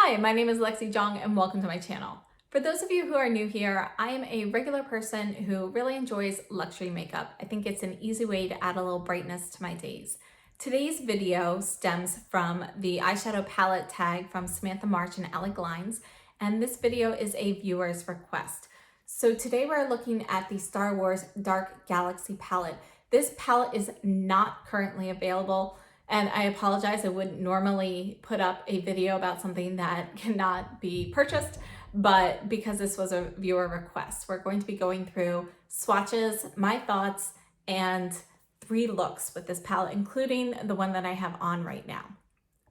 Hi, my name is Lexi Jong and welcome to my channel. For those of you who are new here, I am a regular person who really enjoys luxury makeup. I think it's an easy way to add a little brightness to my days. Today's video stems from the eyeshadow palette tag from Samantha March and Alec Lines, and this video is a viewer's request. So today we're looking at the Star Wars Dark Galaxy palette. This palette is not currently available. And I apologize, I wouldn't normally put up a video about something that cannot be purchased, but because this was a viewer request, we're going to be going through swatches, my thoughts, and 3 looks with this palette, including the one that I have on right now.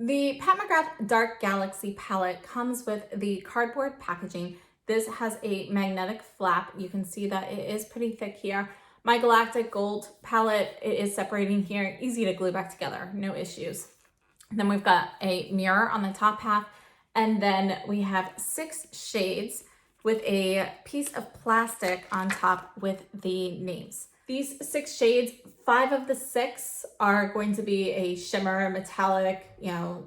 The Pat McGrath Dark Galaxy palette comes with the cardboard packaging. This has a magnetic flap. You can see that it is pretty thick here. My Galactic Gold palette, it is separating here, easy to glue back together, no issues. And then we've got a mirror on the top half, and then we have 6 shades with a piece of plastic on top with the names. These 6 shades, 5 of the 6 are going to be a shimmer, metallic,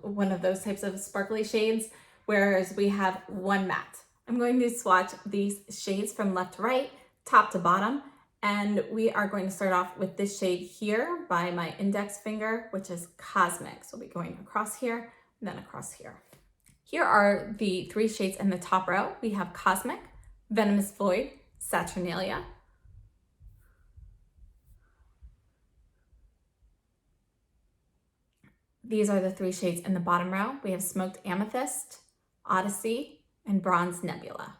one of those types of sparkly shades, whereas we have 1 matte. I'm going to swatch these shades from left to right, top to bottom. And we are going to start off with this shade here by my index finger, which is Cosmic. So we'll be going across here and then across here. Here are the 3 shades in the top row. We have Cosmic, Venomous Void, Saturnalia. These are the 3 shades in the bottom row. We have Smoked Amethyst, Odyssey, and Bronze Nebula.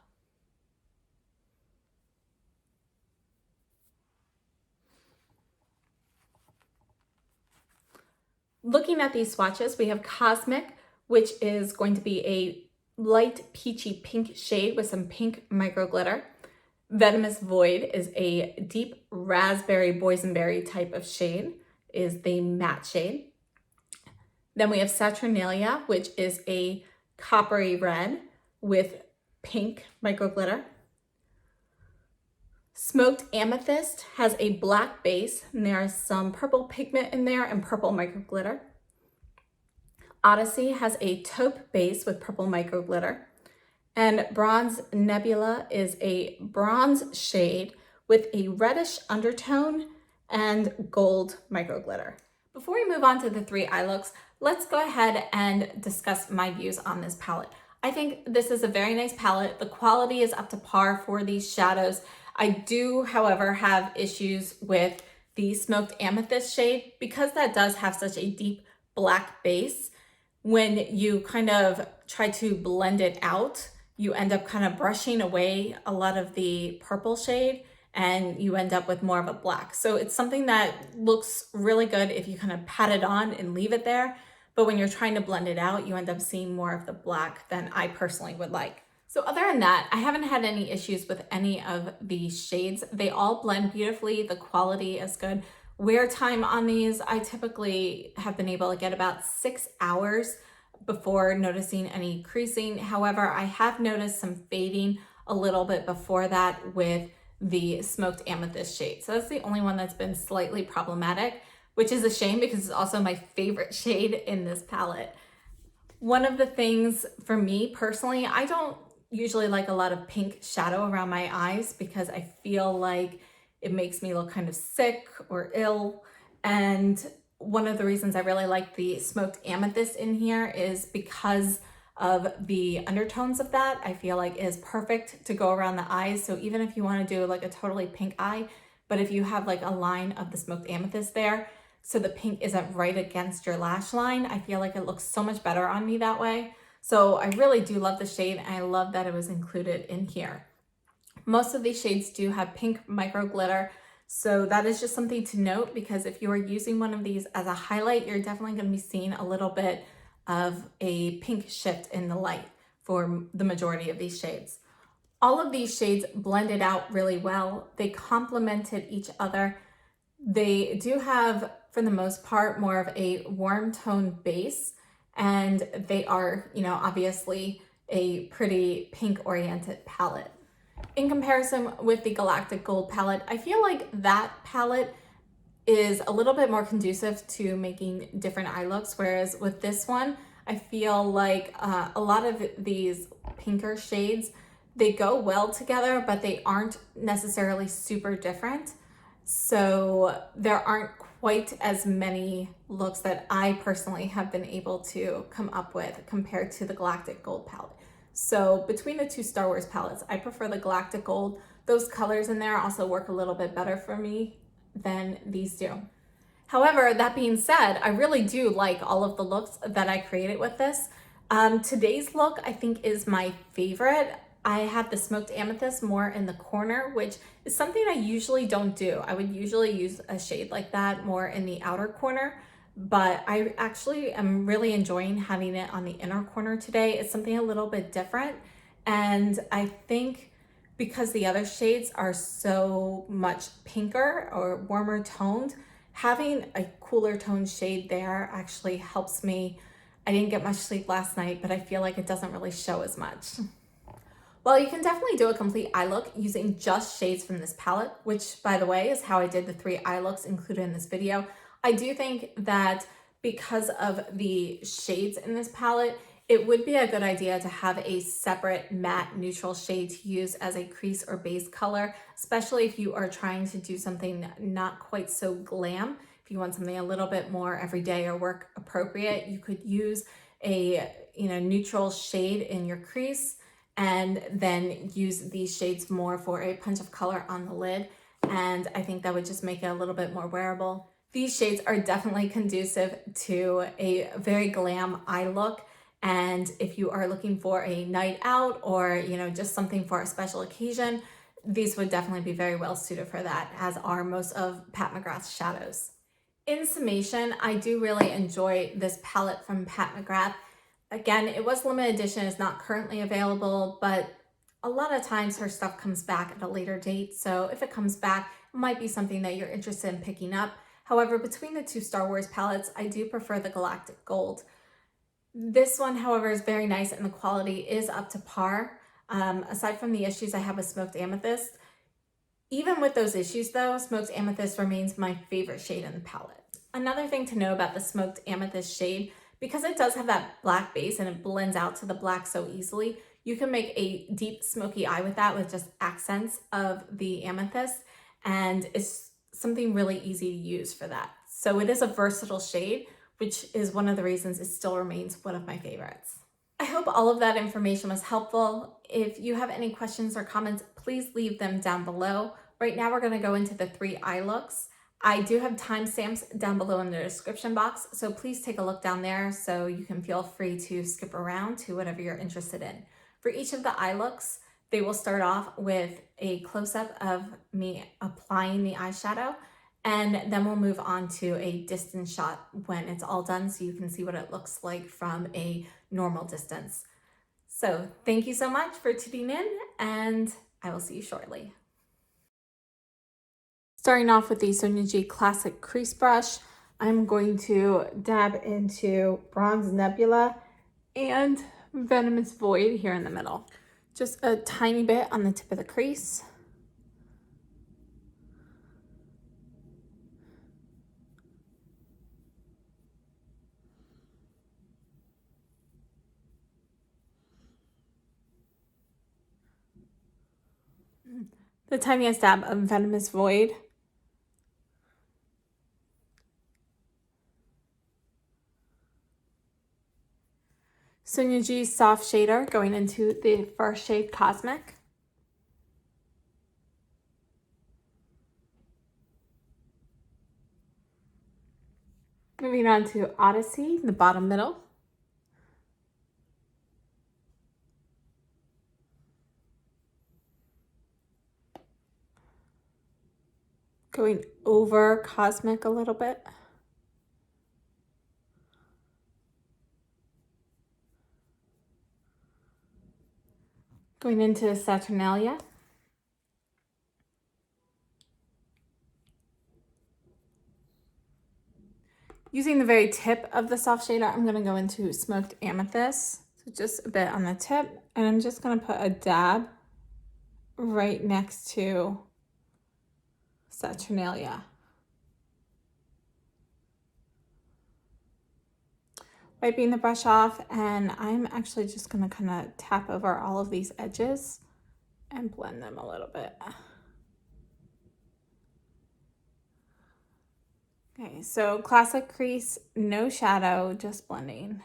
Looking at these swatches, we have Cosmic, which is going to be a light peachy pink shade with some pink micro glitter. Venomous Void is a deep raspberry boysenberry type of shade, is the matte shade. Then we have Saturnalia, which is a coppery red with pink micro glitter. Smoked Amethyst has a black base, and there's some purple pigment in there and purple micro glitter. Odyssey has a taupe base with purple micro glitter. And Bronze Nebula is a bronze shade with a reddish undertone and gold micro glitter. Before we move on to the 3 eye looks, let's go ahead and discuss my views on this palette. I think this is a very nice palette. The quality is up to par for these shadows. I do, however, have issues with the Smoked Amethyst shade because that does have such a deep black base. When you kind of try to blend it out, you end up kind of brushing away a lot of the purple shade and you end up with more of a black. So it's something that looks really good if you kind of pat it on and leave it there. But when you're trying to blend it out, you end up seeing more of the black than I personally would like. So other than that, I haven't had any issues with any of these shades. They all blend beautifully. The quality is good. Wear time on these, I typically have been able to get about 6 hours before noticing any creasing. However, I have noticed some fading a little bit before that with the Smoked Amethyst shade. So that's the only one that's been slightly problematic, which is a shame because it's also my favorite shade in this palette. One of the things for me personally, I don't usually like a lot of pink shadow around my eyes because I feel like it makes me look kind of sick or ill. And one of the reasons I really like the Smoked Amethyst in here is because of the undertones of that. I feel like it is perfect to go around the eyes. So even if you want to do like a totally pink eye, but if you have like a line of the Smoked Amethyst there, so the pink isn't right against your lash line, I feel like it looks so much better on me that way. So I really do love the shade and I love that it was included in here. Most of these shades do have pink micro glitter. So that is just something to note because if you are using one of these as a highlight, you're definitely going to be seeing a little bit of a pink shift in the light for the majority of these shades. All of these shades blended out really well. They complemented each other. They do have, for the most part, more of a warm tone base. And they are, obviously a pretty pink oriented palette. In comparison with the Galactic Gold palette, I feel like that palette is a little bit more conducive to making different eye looks, whereas with this one, I feel like a lot of these pinker shades, they go well together, but they aren't necessarily super different. So there aren't quite as many looks that I personally have been able to come up with compared to the Galactic Gold palette. So between the two Star Wars palettes, I prefer the Galactic Gold. Those colors in there also work a little bit better for me than these do. However, that being said, I really do like all of the looks that I created with this. Today's look, I think, is my favorite. I have the smoked amethyst more in the corner, which is something I usually don't do. I would usually use a shade like that more in the outer corner, but I actually am really enjoying having it on the inner corner today. It's something a little bit different, and I think because the other shades are so much pinker or warmer toned, having a cooler toned shade there actually helps me. I didn't get much sleep last night, but I feel like it doesn't really show as much. Well, you can definitely do a complete eye look using just shades from this palette, which, by the way, is how I did the 3 eye looks included in this video. I do think that because of the shades in this palette, it would be a good idea to have a separate matte neutral shade to use as a crease or base color, especially if you are trying to do something not quite so glam. If you want something a little bit more everyday or work appropriate, you could use a neutral shade in your crease and then use these shades more for a punch of color on the lid. And I think that would just make it a little bit more wearable. These shades are definitely conducive to a very glam eye look. And if you are looking for a night out or, just something for a special occasion, these would definitely be very well suited for that, as are most of Pat McGrath's shadows. In summation, I do really enjoy this palette from Pat McGrath. Again, it was limited edition, it's not currently available, but a lot of times her stuff comes back at a later date. So if it comes back, it might be something that you're interested in picking up. However, between the two Star Wars palettes, I do prefer the Galactic Gold. This one, however, is very nice and the quality is up to par. Aside from the issues I have with Smoked Amethyst, even with those issues though, Smoked Amethyst remains my favorite shade in the palette. Another thing to know about the Smoked Amethyst shade, because it does have that black base and it blends out to the black so easily, you can make a deep smoky eye with that with just accents of the amethyst, and it's something really easy to use for that. So it is a versatile shade, which is one of the reasons it still remains one of my favorites. I hope all of that information was helpful. If you have any questions or comments, please leave them down below. Right now we're going to go into the 3 eye looks. I do have timestamps down below in the description box, so please take a look down there so you can feel free to skip around to whatever you're interested in. For each of the eye looks, they will start off with a close-up of me applying the eyeshadow, and then we'll move on to a distance shot when it's all done so you can see what it looks like from a normal distance. So thank you so much for tuning in, and I will see you shortly. Starting off with the Sonia G Classic Crease Brush, I'm going to dab into Bronze Nebula and Venomous Void here in the middle. Just a tiny bit on the tip of the crease. The tiniest dab of Venomous Void. Sonia G Soft Shader going into the first shade, Cosmic. Moving on to Odyssey, the bottom middle. Going over Cosmic a little bit. Going into Saturnalia. Using the very tip of the soft shader, I'm going to go into Smoked Amethyst. So just a bit on the tip, and I'm just going to put a dab right next to Saturnalia. Wiping the brush off, and I'm actually just gonna kind of tap over all of these edges and blend them a little bit. Okay, so classic crease, no shadow, just blending.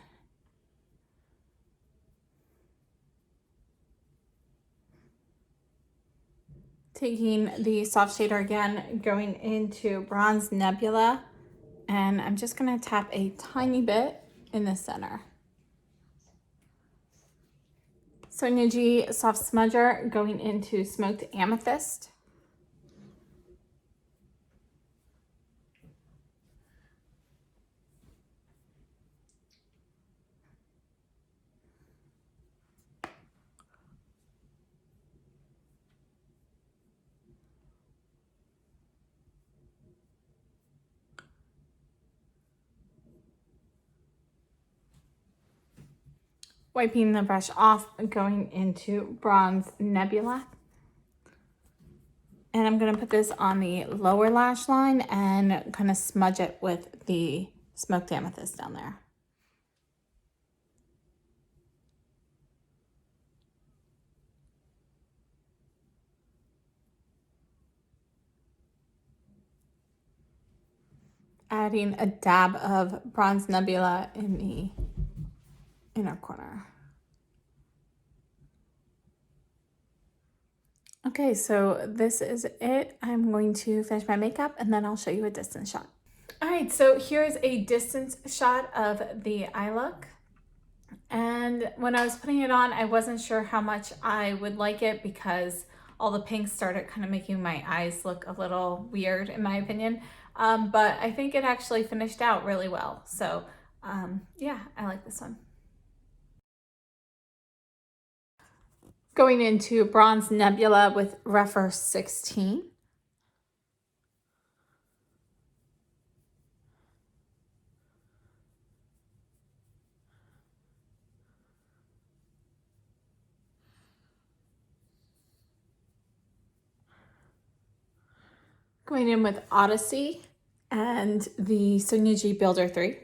Taking the soft shader again, going into Bronze Nebula, and I'm just gonna tap a tiny bit in the center. Sonia G Soft Smudger, going into Smoked Amethyst. Wiping the brush off, going into Bronze Nebula. And I'm gonna put this on the lower lash line and kind of smudge it with the Smoked Amethyst down there. Adding a dab of Bronze Nebula in the inner corner. Okay, so this is it. I'm going to finish my makeup and then I'll show you a distance shot. All right, so here's a distance shot of the eye look. And when I was putting it on, I wasn't sure how much I would like it because all the pinks started kind of making my eyes look a little weird in my opinion. But I think it actually finished out really well. So yeah, I like this one. Going into Bronze Nebula with Refer 16. Going in with Odyssey and the Sonia G Builder 3.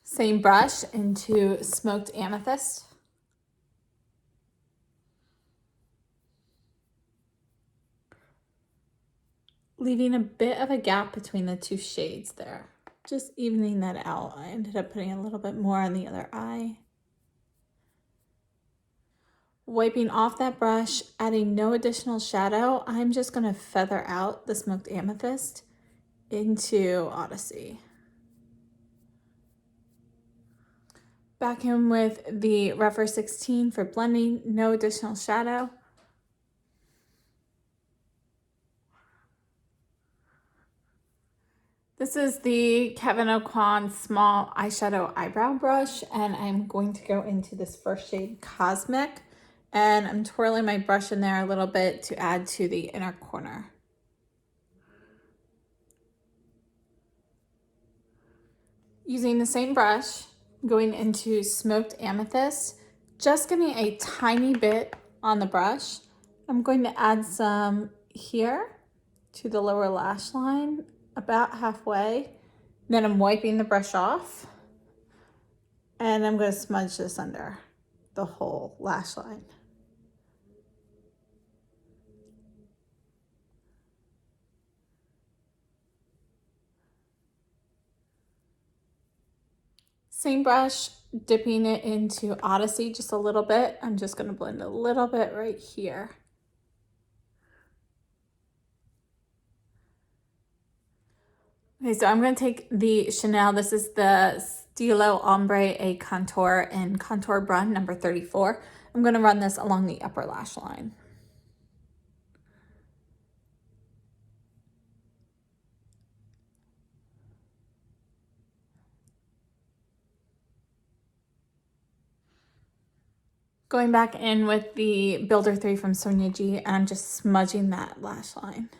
Same brush into Smoked Amethyst. Leaving a bit of a gap between the two shades there. Just evening that out. I ended up putting a little bit more on the other eye. Wiping off that brush, adding no additional shadow, I'm just going to feather out the Smoked Amethyst into Odyssey. Back in with the Refer 16 for blending, no additional shadow. This is the Kevyn Aucoin Small Eyeshadow Eyebrow Brush, and I'm going to go into this first shade, Cosmic, and I'm twirling my brush in there a little bit to add to the inner corner. Using the same brush, going into Smoked Amethyst, just getting a tiny bit on the brush. I'm going to add some here to the lower lash line, about halfway. Then I'm wiping the brush off and I'm going to smudge this under the whole lash line. Same brush, dipping it into Odyssey just a little bit. I'm just going to blend a little bit right here. Okay, so I'm going to take the Chanel, this is the Stilo Ombre A Contour in Contour Brun number 34. I'm going to run this along the upper lash line. Going back in with the Builder 3 from Sonia G, and I'm just smudging that lash line.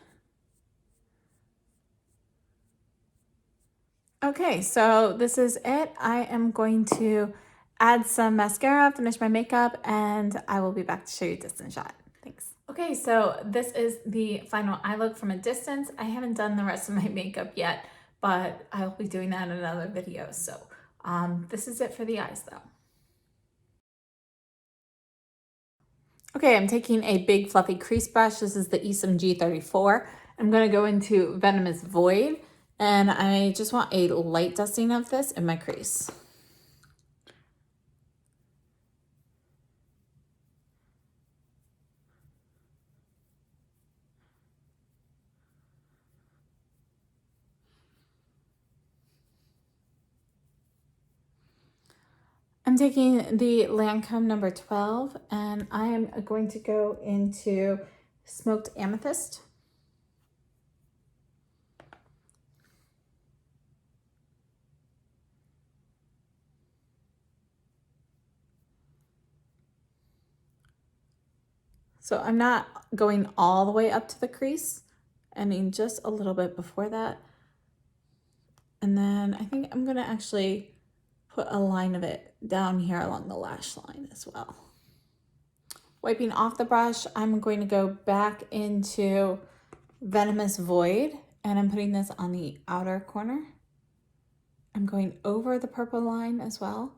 Okay, so this is it. I am going to add some mascara, finish my makeup, and I will be back to show you a distance shot. Thanks. Okay, so this is the final eye look from a distance. I haven't done the rest of my makeup yet, but I'll be doing that in another video. So this is it for the eyes though. Okay, I'm taking a big fluffy crease brush. This is the G34. I'm gonna go into Venomous Void, and I just want a light dusting of this in my crease. I'm taking the Lancome number 12, and I am going to go into Smoked Amethyst. So I'm not going all the way up to the crease. I mean, just a little bit before that. And then I think I'm gonna actually put a line of it down here along the lash line as well. Wiping off the brush, I'm going to go back into Venomous Void, and I'm putting this on the outer corner. I'm going over the purple line as well.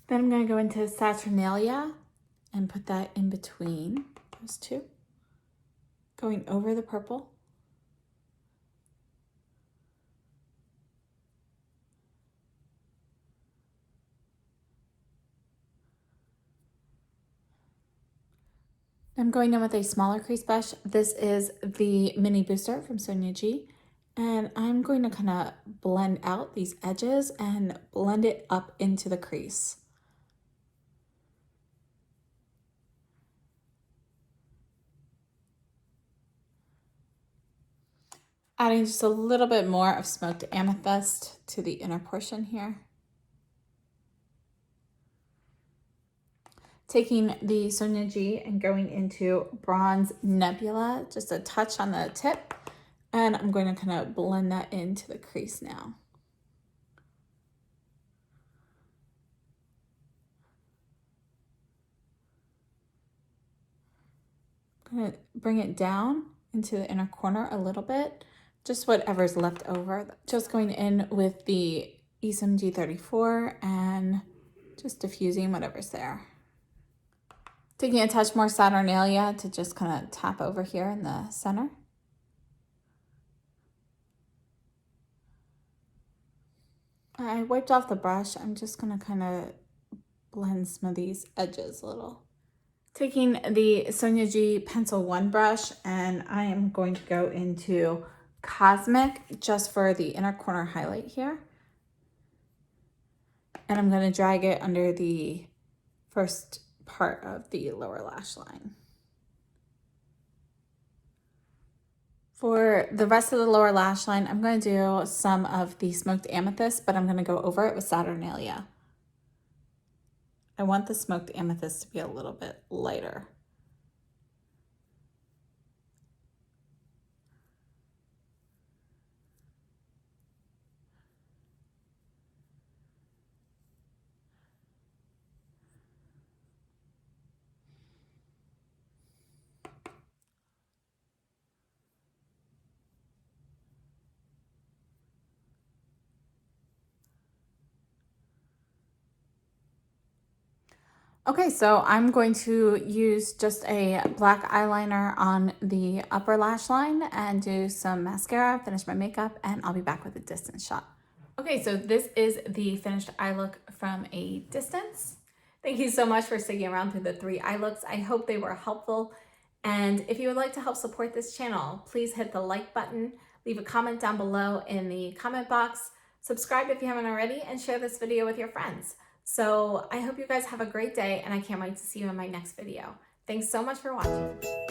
Then I'm going to go into Saturnalia and put that in between those two, going over the purple. I'm going in with a smaller crease brush. This is the Mini Booster from Sonia G. And I'm going to kind of blend out these edges and blend it up into the crease. Adding just a little bit more of Smoked Amethyst to the inner portion here. Taking the Sonia G and going into Bronze Nebula, just a touch on the tip. And I'm going to kind of blend that into the crease now. I'm going to bring it down into the inner corner a little bit, just whatever's left over. Just going in with the G34 and just diffusing whatever's there. Taking a touch more Saturnalia to just kind of tap over here in the center. I wiped off the brush. I'm just going to kind of blend some of these edges a little. Taking the Sonia G Pencil 1 brush, and I am going to go into Cosmic just for the inner corner highlight here. And I'm going to drag it under the first part of the lower lash line. For the rest of the lower lash line, I'm going to do some of the Smoked Amethyst, but I'm going to go over it with Saturnalia. I want the Smoked Amethyst to be a little bit lighter. Okay, so I'm going to use just a black eyeliner on the upper lash line and do some mascara, finish my makeup, and I'll be back with a distance shot. Okay, so this is the finished eye look from a distance. Thank you so much for sticking around through the 3 eye looks. I hope they were helpful. And if you would like to help support this channel, please hit the like button, leave a comment down below in the comment box, subscribe if you haven't already, and share this video with your friends. So I hope you guys have a great day, and I can't wait to see you in my next video. Thanks so much for watching.